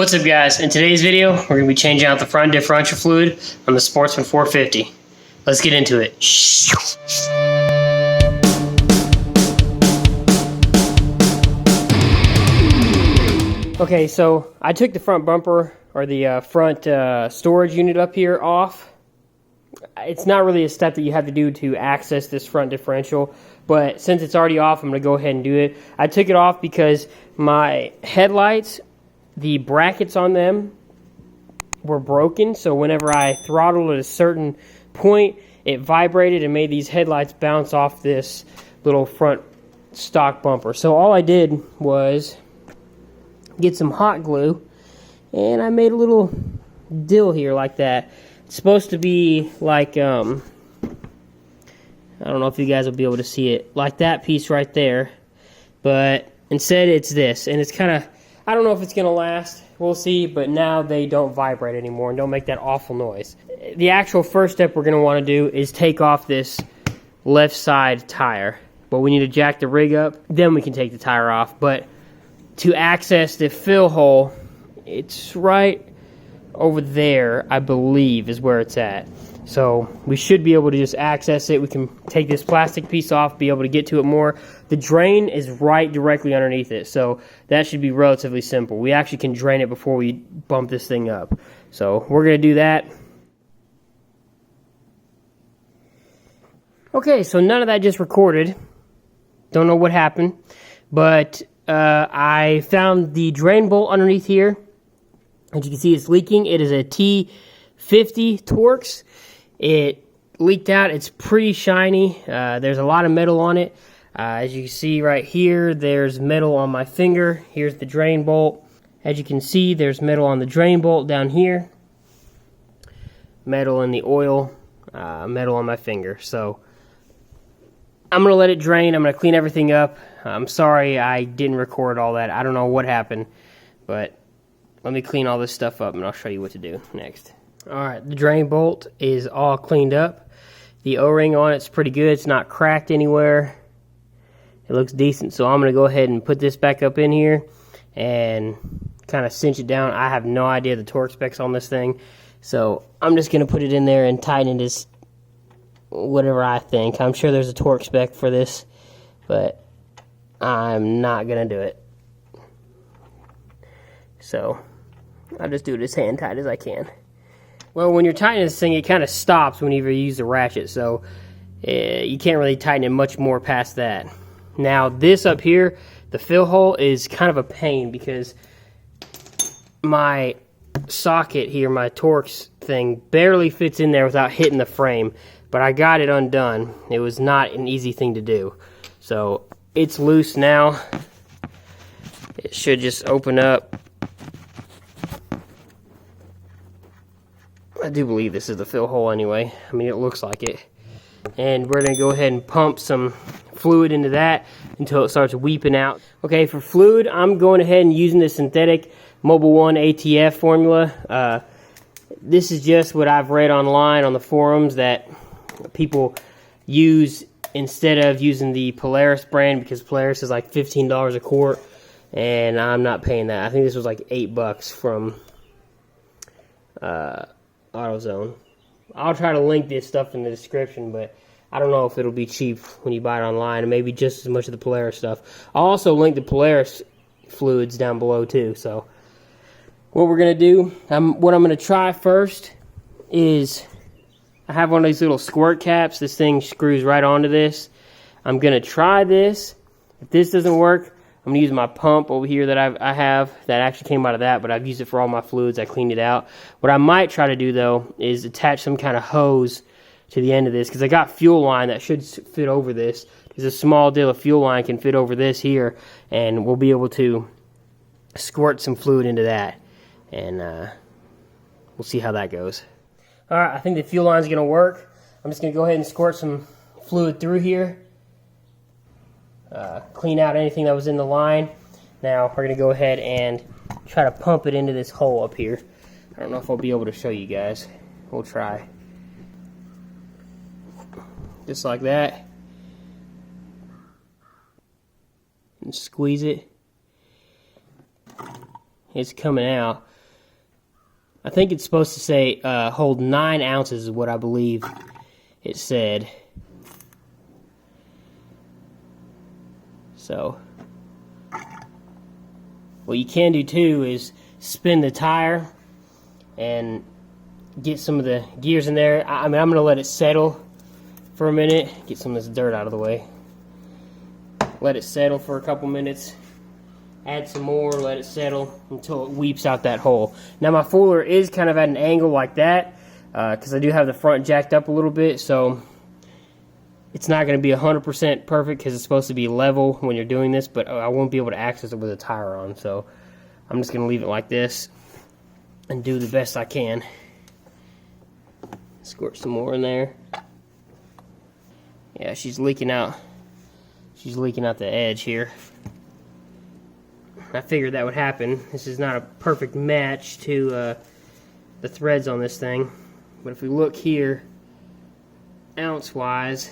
What's up, guys? In today's video, we're going to be changing out the front differential fluid on the Sportsman 450. Let's get into it. Okay, so I took the front bumper, or the front storage unit up here off. It's not really a step that you have to do to access this front differential, but since it's already off, I'm going to go ahead and do it. I took it off because my headlights, the brackets on them were broken, so whenever I throttled at a certain point, it vibrated and made these headlights bounce off this little front stock bumper. So all I did was get some hot glue, and I made a little dill here like that. It's supposed to be like, I don't know if you guys will be able to see it, like that piece right there, but instead it's this, and it's kind of, I don't know if it's going to last, we'll see, but now they don't vibrate anymore and don't make that awful noise. The actual first step we're going to want to do is take off this left side tire, but we need to jack the rig up, then we can take the tire off. But to access the fill hole, it's right over there, I believe, is where it's at. So we should be able to just access it. We can take this plastic piece off, be able to get to it more. The drain is right directly underneath it, so that should be relatively simple. We actually can drain it before we bump this thing up. So we're going to do that. Okay, so none of that just recorded. Don't know what happened, but I found the drain bolt underneath here. As you can see, it's leaking. It is a T50 Torx. It leaked out. It's pretty shiny. There's a lot of metal on it. As you can see right here, there's metal on my finger. Here's the drain bolt. As you can see, there's metal on the drain bolt down here. Metal in the oil. Metal on my finger. So I'm going to let it drain. I'm going to clean everything up. I'm sorry I didn't record all that. I don't know what happened, but let me clean all this stuff up and I'll show you what to do next. Alright, the drain bolt is all cleaned up. The O-ring on it's pretty good. It's not cracked anywhere. It looks decent. So I'm going to go ahead and put this back up in here and kind of cinch it down. I have no idea the torque specs on this thing. So I'm just going to put it in there and tighten it as whatever I think. I'm sure there's a torque spec for this, but I'm not going to do it. So I'll just do it as hand tight as I can. Well, when you're tightening this thing, it kind of stops whenever you use the ratchet, so you can't really tighten it much more past that. Now, this up here, the fill hole, is kind of a pain because my socket here, my Torx thing, barely fits in there without hitting the frame, but I got it undone. It was not an easy thing to do. So it's loose now. It should just open up. I do believe this is the fill hole anyway. I mean, it looks like it. And we're going to go ahead and pump some fluid into that until it starts weeping out. Okay, for fluid, I'm going ahead and using the synthetic Mobile One ATF formula. This is just what I've read online on the forums that people use instead of using the Polaris brand, because Polaris is like $15 a quart, and I'm not paying that. I think this was like $8 from AutoZone. I'll try to link this stuff in the description, but I don't know if it'll be cheap when you buy it online, and maybe just as much of the Polaris stuff. I'll also link the Polaris fluids down below too. So what we're going to do, what I'm going to try first is, I have one of these little squirt caps. This thing screws right onto this. I'm going to try this. If this doesn't work, I'm going to use my pump over here that I have that actually came out of that, but I've used it for all my fluids. I cleaned it out. What I might try to do, though, is attach some kind of hose to the end of this, because I got fuel line that should fit over this. There's a small deal of fuel line can fit over this here, and we'll be able to squirt some fluid into that, and we'll see how that goes. All right, I think the fuel line is going to work. I'm just going to go ahead and squirt some fluid through here. Clean out anything that was in the line. Now we're going to go ahead and try to pump it into this hole up here. I don't know if I'll be able to show you guys. We'll try. Just like that. And squeeze it. It's coming out. I think it's supposed to say hold 9 ounces is what I believe it said. So what you can do too is spin the tire and get some of the gears in there. I mean, I'm going to let it settle for a minute, get some of this dirt out of the way. Let it settle for a couple minutes. Add some more, let it settle until it weeps out that hole. Now my fuller is kind of at an angle like that because I do have the front jacked up a little bit, so it's not going to be 100% perfect because it's supposed to be level when you're doing this, but I won't be able to access it with a tire on, so I'm just going to leave it like this and do the best I can. Squirt some more in there. Yeah, she's leaking out. She's leaking out the edge here. I figured that would happen. This is not a perfect match to the threads on this thing. But if we look here, ounce-wise,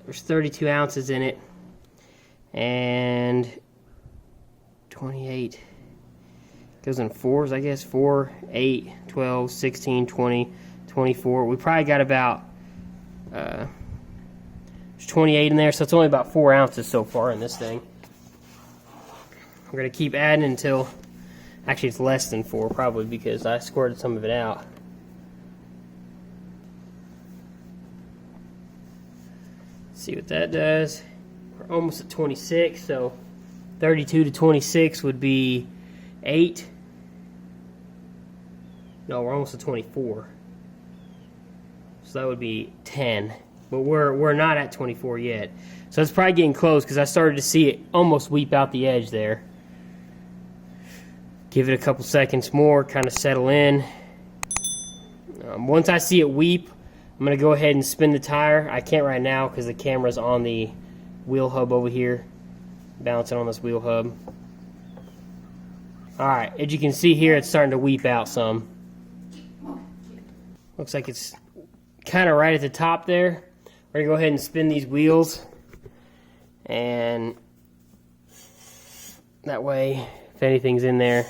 there's 32 ounces in it. And 28. Goes in 4s, I guess. 4, 8, 12, 16, 20, 24. We probably got about... there's 28 in there, so it's only about 4 ounces so far in this thing. We're going to keep adding until, actually it's less than 4 probably because I squirted some of it out. Let's see what that does. We're almost at 26, so 32 to 26 would be 8. No, we're almost at 24. So that would be 10. But we're not at 24 yet. So it's probably getting close because I started to see it almost weep out the edge there. Give it a couple seconds more, kind of settle in. Once I see it weep, I'm going to go ahead and spin the tire. I can't right now because the camera's on the wheel hub over here, bouncing on this wheel hub. Alright, as you can see here, it's starting to weep out some. Looks like it's kind of right at the top there. We're going to go ahead and spin these wheels. And that way, if anything's in there,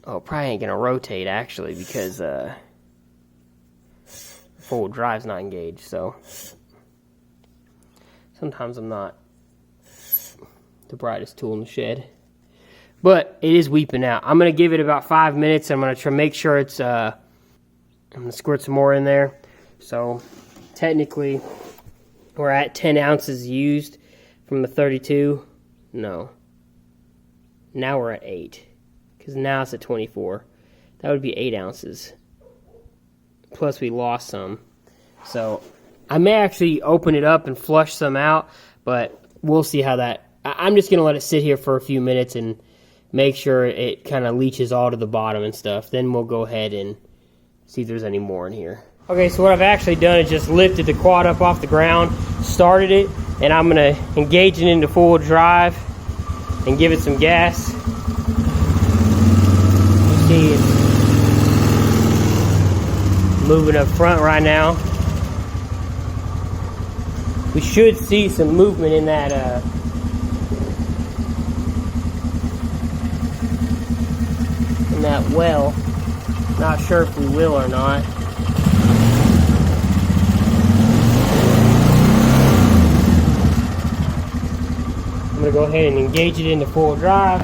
oh, probably ain't going to rotate actually because four-wheel drive's not engaged. So sometimes I'm not the brightest tool in the shed. But it is weeping out. I'm going to give it about 5 minutes. I'm going to try to make sure it's, I'm going to squirt some more in there. So technically, we're at 10 ounces used from the 32. No. Now we're at 8. Because now it's at 24. That would be 8 ounces. Plus we lost some. So I may actually open it up and flush some out. But we'll see how that... I'm just going to let it sit here for a few minutes and make sure it kind of leaches all to the bottom and stuff. Then we'll go ahead and see if there's any more in here. Okay, so what I've actually done is just lifted the quad up off the ground, started it, and I'm going to engage it into full drive and give it some gas. You see it's moving up front right now. We should see some movement in that well. Not sure if we will or not. I'm going to go ahead and engage it into full drive.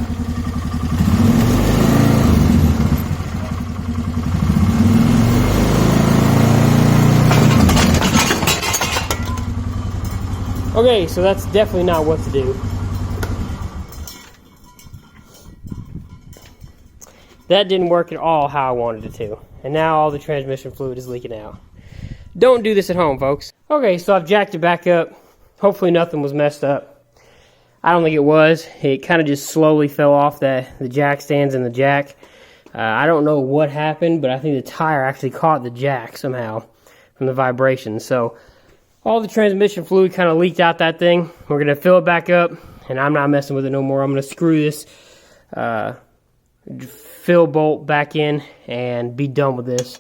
Okay, so that's definitely not what to do. That didn't work at all how I wanted it to. And now all the transmission fluid is leaking out. Don't do this at home, folks. Okay, so I've jacked it back up. Hopefully nothing was messed up. I don't think it was. It kind of just slowly fell off the jack stands and the jack. I don't know what happened, but I think the tire actually caught the jack somehow from the vibration. So all the transmission fluid kind of leaked out that thing. We're going to fill it back up, and I'm not messing with it no more. I'm going to screw this fill bolt back in and be done with this.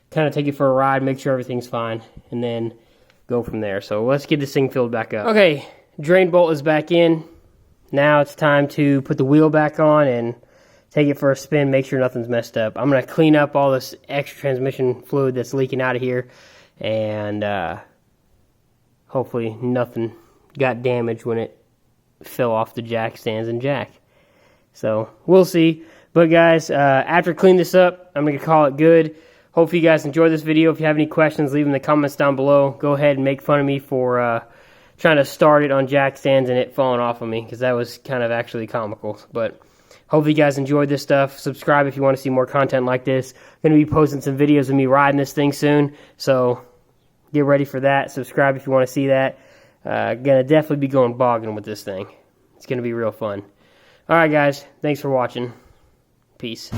Kind of take it for a ride, make sure everything's fine, and then go from there. So let's get this thing filled back up. Okay, drain bolt is back in. Now it's time to put the wheel back on and take it for a spin, make sure nothing's messed up. I'm going to clean up all this extra transmission fluid that's leaking out of here, and hopefully nothing got damaged when it fell off the jack stands and jack. So we'll see. But guys, after clean this up, I'm going to call it good. Hopefully you guys enjoyed this video. If you have any questions, leave them in the comments down below. Go ahead and make fun of me for trying to start it on jack stands and it falling off of me, because that was kind of actually comical. But hopefully you guys enjoyed this stuff. Subscribe if you want to see more content like this. I'm going to be posting some videos of me riding this thing soon, so get ready for that. Subscribe if you want to see that. Going to definitely be going bogging with this thing. It's going to be real fun. Alright guys, thanks for watching. Peace.